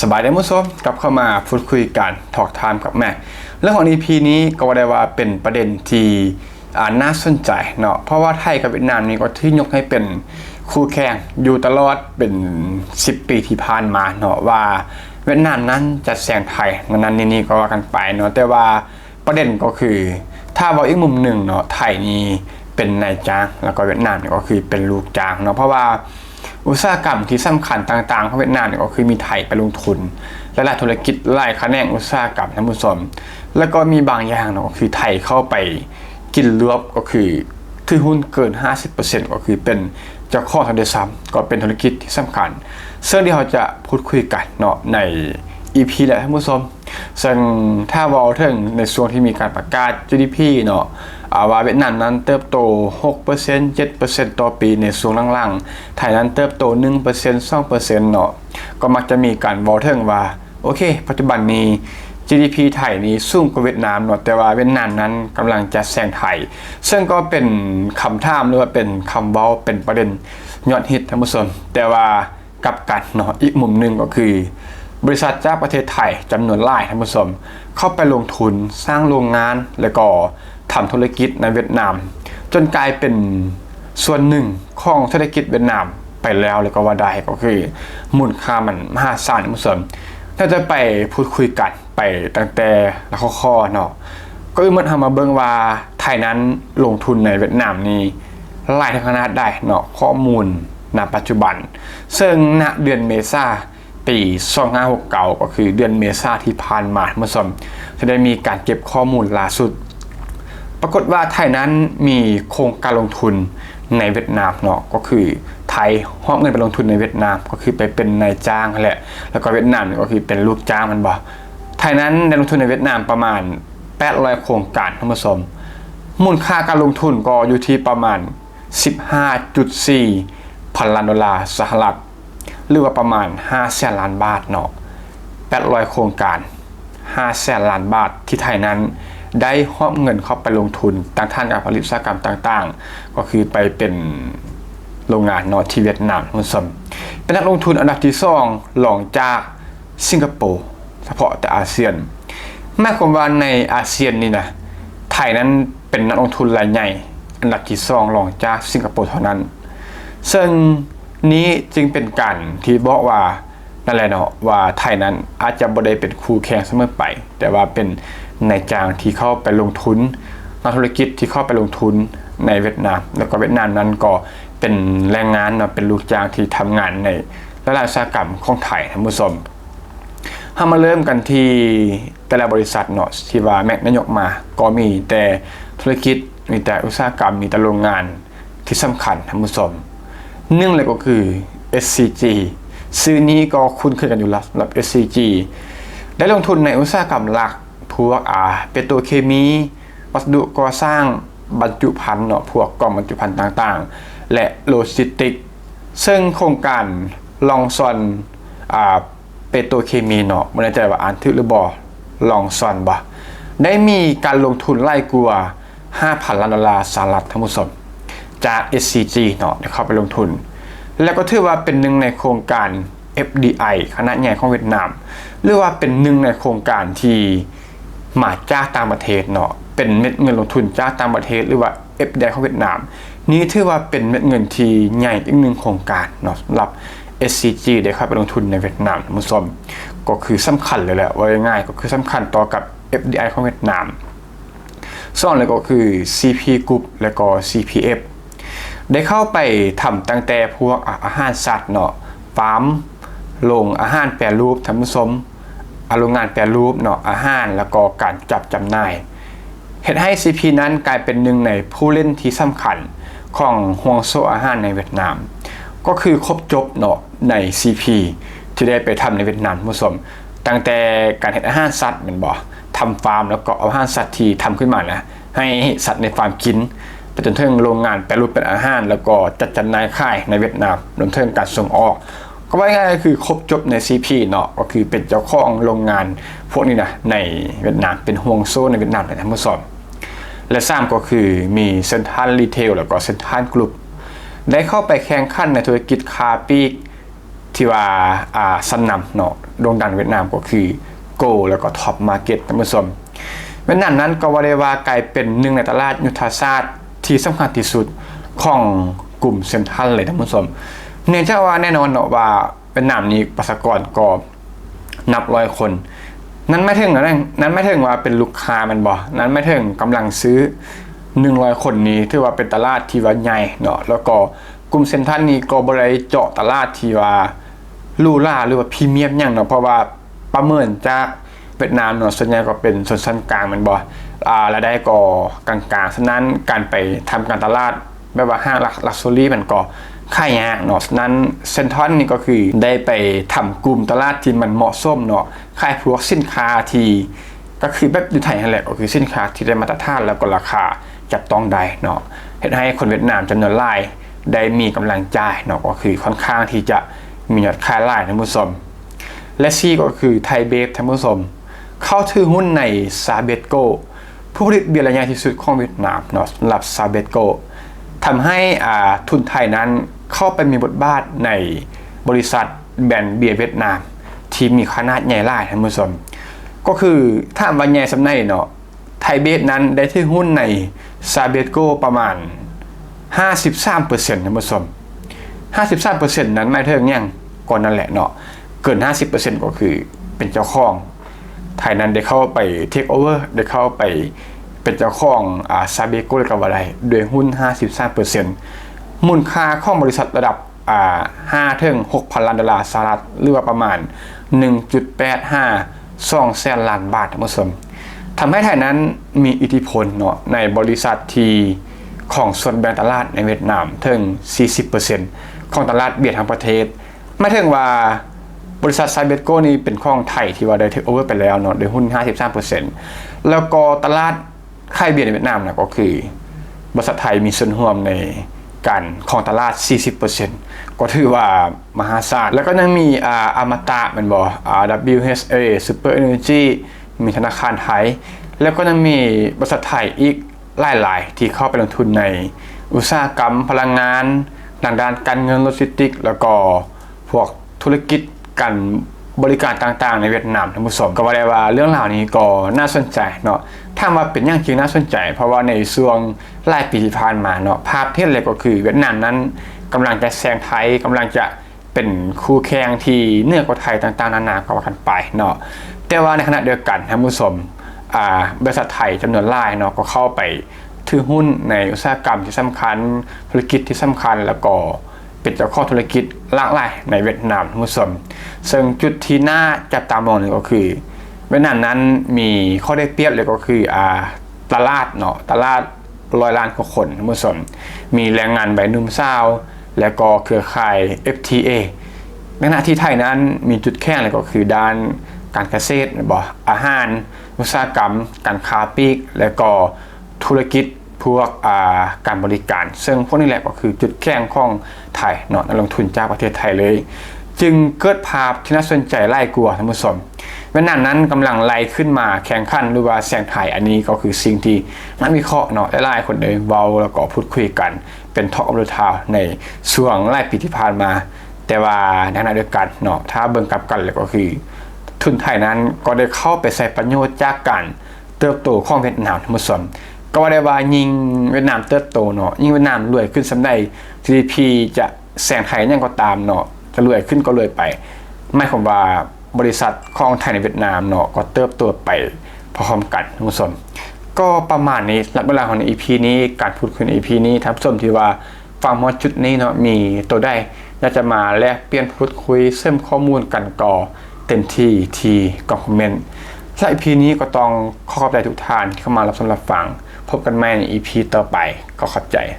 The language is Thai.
สบายดีมุสลิมกลับเข้ามาพูดคุยกันถอกไทม์กับแม่เรื่องของ EP นี้ก็ว่าได้ว่าเป็นประเด็นที่น่าสนใจเนาะเพราะว่าไทยกับเวียดนามนี่ก็ที่ยกให้เป็นคู่แข่งอยู่ตลอดเป็น10 ปีที่ผ่านมาเนาะว่าเวียดนามนั้นจะแซงไทยนั้นนี่ก็ว่ากันไปเนาะแต่ว่าประเด็นก็คือถ้าว่าอีกมุมหนึ่งเนาะไทยนี่เป็นนายจ้างแล้วก็เวียดนามนี่ก็คือเป็นลูกจ้างเนาะเพราะว่าอุตสาหกรรมที่สำคัญต่างๆของเวียดนามเนี่ยก็คือมีไทยไปลงทุนและหลายธุรกิจหลายแขนงอุตสาหกรรมท่านผู้ชมแล้วก็มีบางอย่างเนาะก็คือไทยเข้าไปกินรวบก็คือถือหุ้นเกิน 50% ก็คือเป็นเจ้าของทางเดินซ้ำก็เป็นธุรกิจที่สำคัญซึ่งที่เราจะพูดคุยกันเนาะใน EP แหละท่านผู้ชมซึ่งถ้าวอลถึงในช่วงที่มีการประกาศ GDP เนาะว่าเวียดนามนั้นเติบโต 6% 7% ต่อปีในช่วงล่างๆไทยนั้นเติบโต 1% 2% เนาะก็มักจะมีการวอลถึงว่าโอเคปัจจุบันนี้ GDP ไทยนี้สูงกว่าเวียดนามเนาะแต่ว่าเวียดนามนั้นกำลังจะแซงไทยซึ่งก็เป็นคำถามหรือว่าเป็นคำเว้าเป็นประเด็นยอดฮิตท่านผู้ชมแต่ว่ากับกันเนาะอีกมุมหนึ่งก็คือบริษัทจากประเทศไทยจำนวนหลายท่านผู้ชมเข้าไปลงทุนสร้างโรงงานแล้วก็ทำธุรกิจในเวียดนามจนกลายเป็นส่วนหนึ่งของธุรกิจเวียดนามไปแล้วเลยก็ว่าได้ก็คือมูลค่ามันมหาศาลท่านผู้ชมถ้าจะไปพูดคุยกันไปตั้งแต่ละข้อเนาะก็มันทำมาเบิ่งว่าไทยนั้นลงทุนในเวียดนามนี้หลายขนาดได้เนาะข้อมูลณปัจจุบันซึ่งณเดือนเมษายนปี2569ก็คือเดือนเมษายนที่ผ่านมาท่านผู้ชมจะได้มีการเก็บข้อมูลล่าสุดปรากฏว่าไทยนั้นมีโครงการลงทุนในเวียดนามเนาะก็คือไทยหอบเงินไปลงทุนในเวียดนามก็คือไปเป็นนายจ้างแหละแล้วก็เวียดนามก็คือเป็นลูกจ้างมันบ่ไทยนั้นได้ลงทุนในเวียดนามประมาณ800โครงการท่านผู้ชมมูลค่าการลงทุนก็อยู่ที่ประมาณ 15.4 พันล้านดอลลาร์สหรัฐหรือว่าประมาณ500,000 ล้านบาทเนาะ800โครงการ500,000 ล้านบาทที่ไทยนั้นได้หอบเงินเข้าไปลงทุนทางด้านการผลิตอุตสาหกรรมต่างๆก็คือไปเป็นโรงงานเนาะที่เวียดนามท่านผู้ชมเป็นนักลงทุนอันดับที่2รองจากสิงคโปร์เฉพาะแต่อาเซียนหมายความว่าในอาเซียนนี่นะไทยนั้นเป็นนักลงทุนรายใหญ่อันดับที่2รองจากสิงคโปร์เท่านั้นซึ่งนี้จึงเป็นการที่บอกว่านั่นแหละเนาะว่าไทยนั้นอาจจะบ่ได้เป็นคู่แข่งเสมอไปแต่ว่าเป็นนายจ้างที่เข้าไปลงทุนนักธุรกิจที่เข้าไปลงทุนในเวียดนามแล้วก็เวียดนามนั้นก็เป็นแรงงานเนาะเป็นลูกจ้างที่ทำงานในหลายๆอุตสาหกรรมของไทยท่านผู้ชมถ้ามาเริ่มกันที่แต่ละบริษัทเนาะที่ว่าแม็กนายกมาก็มีแต่ธุรกิจมีแต่อุตสาหกรรมมีแต่โรงงานที่สำคัญท่านผู้ชมหนึ่งเลยก็คือ SCG ซื้อนี้ก็คุ้นเคยกันอยู่แล้วสำหรับ SCG ได้ลงทุนในอุตสาหกรรมหลักพวกเปโตรเคมีวัสดุก่อสร้างบรรจุภัณฑ์เนาะพวกกล่องบรรจุภัณฑ์ต่างๆและโลจิสติกซึ่งโครงการลองซอนเปโตรเคมีเนาะไม่แน่ใจว่าอ่านถูกหรือบ่ลองซอนบ่ได้มีการลงทุนไล่กว่า 5,000 ล้านดอลลาร์สหรัฐทั้งหมดจาก SCG เนาะได้เข้าไปลงทุนแล้วก็ถือว่าเป็นหนึ่งในโครงการ FDI ขนาดใหญ่ของเวียดนามหรือว่าเป็นหนึ่งในโครงการที่มาจากต่างประเทศเนาะเป็นเม็ดเงินลงทุนจากต่างประเทศหรือว่า FDI ของเวียดนามนี้ถือว่าเป็นเม็ดเงินที่ใหญ่อีกหนึ่งโครงการเนาะสำหรับ SCG ได้เข้าไปลงทุนในเวียดนามมุสลิมก็คือสำคัญเลยแหละว่าง่ายก็คือสำคัญต่อกับ FDI ของเวียดนามส่วนเลยก็คือ CP Group และก็ CPF ได้เข้าไปทำตั้งแต่พวกอาหารสัตว์เนาะฟาร์มโรงอาหารแปรรูปท่านผู้ชมโรงงานแปรรูปเนาะอาหารแล้วก็การจับจำหน่ายเฮ็ดให้ CP นั้นกลายเป็นหนึ่งในผู้เล่นที่สำคัญของห่วงโซ่อาหารในเวียดนามก็คือครบจบเนาะใน CP ที่ได้ไปทำในเวียดนามท่านผู้ชมตั้งแต่การเฮ็ดอาหารสัตว์แม่นบ่ทำฟาร์มแล้วก็เอาอาหารสัตว์ที่ทำขึ้นมานะให้สัตว์ในฟาร์มกินไปจนถึงโรงงานแปรรูปเป็นอาหารแล้วก็จัดจำหน่ายขายในเวียดนามรวมถึงการส่งออกก็ว่าง่ายๆคือครบจบใน CP เนาะก็คือเป็นเจ้าของโรงงานพวกนี้นะในเวียดนามเป็นห่วงโซ่ในเวียดนามในท่านผู้ชมและ3ก็คือมีเซ็นทรัลรีเทลแล้วก็เซ็นทรัลกรุ๊ปได้เข้าไปแข่งขันในธุรกิจค้าปลีก ที่ว่าสนำเนาะโด่งดังเวียดนามก็คือโกแล้วก็ท็อปมาร์เก็ตท่านผู้ชมเวียดนามนั้นก็ว่าได้ว่ากลายเป็นหนึ่งในตลาดยุทธศาสตร์ที่สำคัญที่สุดของกลุ่มเซ็นทรัลเลยท่านผู้ชมเนื่องจากว่าแน่นอนเนาะว่าเวียดนามนี้ประชากรก็นับร้อยคนนั้นไม่ถึงนั้นไม่ถึงว่าเป็นลูกค้ามันบ่นั้นไม่ถึงกำลังซื้อ100คนนี้ถือว่าเป็นตลาดที่ว่าใหญ่เนาะแล้วก็กลุ่มเซ็นทรัลนี้ก็บ่ได้เจาะตลาดที่ว่าลูล่าหรือว่าพรีเมียมอย่างเนาะเพราะว่าประเมินจากเวียดนามเนาะส่วนใหญ่ก็เป็นชนชั้นกลางมันบ่รายได้ก็กลางๆฉะนั้นการไปทำการตลาดแบบว่าห้างลักชัวรี่มันก็ค่ายากเนาะฉะนั้นเซ็นทรัลนี่ก็คือได้ไปทำกลุ่มตลาดที่มันเหมาะสมเนาะขายพวกสินค้าที่ก็คือแบบอยู่ไทยนั่นแหละก็คือสินค้าที่ได้มาตรฐานแล้วก็ราคาจับต้องได้เนาะเฮ็ดให้คนเวียดนามจำนวนหลายได้มีกำลังจ่ายเนาะก็คือค่อนข้างที่จะมียอดขายหลายท่านผู้ชมและซีก็คือไทยเบฟท่านผู้ชมเข้าถือหุ้นในซาเบโกผู้ผลิตเบียร์รายใหญ่ที่สุดของเวียดนามเนาะสำหรับซาเบโกทำให้ทุนไทยนั้นเข้าไปมีบทบาทในบริษัทแบรนด์เบียร์เวียดนามที่มีขนาดใหญ่หลายท่านผู้ชมก็คือถ้าว่าใหญ่สำในเนาะไทยเบฟนั้นได้ถือหุ้นในซาเบโกประมาณ 53% ท่านผู้ชม 53% นั้นหมายถึงยังก่อนนั่นแหละเนาะเกิน 50% ก็คือเป็นเจ้าของไทยนั้นได้เข้าไปเทคโอเวอร์ได้เข้าไปเป็นเจ้าของซาเบโกเลยก็ว่าได้ด้วยหุ้น 53%มูลค่าของบริษัทระดับ5 ถึง 6,000 ล้านดอลลาร์สหรัฐหรือว่าประมาณ 1.85 แสนล้านบาทท่านผู้ชมทำให้ไทยนั้นมีอิทธิพลเนาะในบริษัทที่ของส่วนแบ่งตลาดในเวียดนามถึง 40% ของตลาดเบียร์ทั้งประเทศไม่ถึงว่าบริษัทไซเบโกนี่เป็นของไทยที่ว่าได้เทคโอเวอร์ไปแล้วเนาะโดยหุ้น 53% แล้วก็ตลาดค่ายเบียร์ในเวียดนามนะก็คือบริษัทไทยมีส่วนร่วมในการของตลาด 40% ก็ถือว่ามหาศาลแล้วก็ยังมีอมตะมันบ่WHA Super Energy มีธนาคารไทยแล้วก็ยังมีบริษัทไทยอีกหลายๆที่เข้าไปลงทุนในอุตสาหกรรมพลังงานด้านการเงินโลจิสติกส์แล้วก็พวกธุรกิจการบริการต่างๆในเวียดนามท่านผู้ชมก็ว่าได้ว่าเรื่องราวนี้ก็น่าสนใจเนาะถ้ามาเป็นอย่างจริงน่าสนใจเพราะว่าในช่วงหลายปีที่ผ่านมาเนาะภาพที่เลยก็คือเวียดนามนั้นกำลังจะแซงไทยกำลังจะเป็นคู่แข่งที่เหนือกว่าไทยต่างๆนานาก็ว่ากันไปเนาะแต่ว่าในขณะเดียวกันท่านผู้ชมบริษัทไทยจำนวนหลายเนาะก็เข้าไปถือหุ้นในอุตสาหกรรมที่สำคัญธุรกิจที่สำคัญแล้วก็เป็นเจ้าของธุรกิจหลากหลายในเวียดนามท่านผู้ชมซึ่งจุดที่น่าจับตามองนึงก็คือเวียดนามนั้นมีข้อได้เปรียบเลยก็คือตลาดเนาะตลาด100 ล้านกว่าคนท่านผู้ชมมีแรงงานวัยหนุ่มสาวแล้วก็เครือข่าย FTA ในขณะที่ไทยนั้นมีจุดแข็งเลยก็คือด้านการเกษตรบ่อาหารอุตสาหกรรมการค้าปลีกแล้วก็ธุรกิจพวกการบริการซึ่งพวกนี้แหละก็คือจุดแข็งของไทยเนาะนักลงทุนจากประเทศไทยเลยจึงเกิดภาพที่น่าสนใจไล่กลัวท่านผู้ชมเวียดนามนั้นกำลังไล่ขึ้นมาแข่งขันหรือว่าแซงไทยอันนี้ก็คือสิ่งที่นักวิเคราะห์เนาะหลายๆคนเลยเว้าแล้วก็พูดคุยกันเป็นท็อปออฟเดอะทาวน์ในช่วงหลายปีที่ผ่านมาแต่ว่าในขณะเดียวกันเนาะถ้าเบิ่งกลับกันเลยก็คือทุนไทยนั้นก็ได้เข้าไปใช้ประโยชน์จากการเติบโตของเวียดนามท่านผู้ชมก็ว่าได้ว่ายิ่งเวียดนามเติบโตเนาะยิ่งเวียดนามรวยขึ้นสำได้ GDP จะแซงไทยยังก็ตามเนาะจะรวยขึ้นก็รวยไปไม่ความว่าบริษัทของไทยในเวียดนามเนาะก็เติบโตไปพร้อมกันท่านผู้ชมก็ประมาณนี้หลักเวลาของ EP นี้การพูดคุยใน EP นี้ท่านผู้ชมที่ว่าฟังมาจุดนี้เนาะมีตัวได้อยากจะมาแลกเปลี่ยนพูดคุยเสริมข้อมูลกันก็เต็มที่คอมเมนต์และ EP นี้ก็ต้องขอบใจทุกท่านที่เข้ามารับชมรับฟังพบกันใหม่ใน EP ต่อไปก็ขอบใจ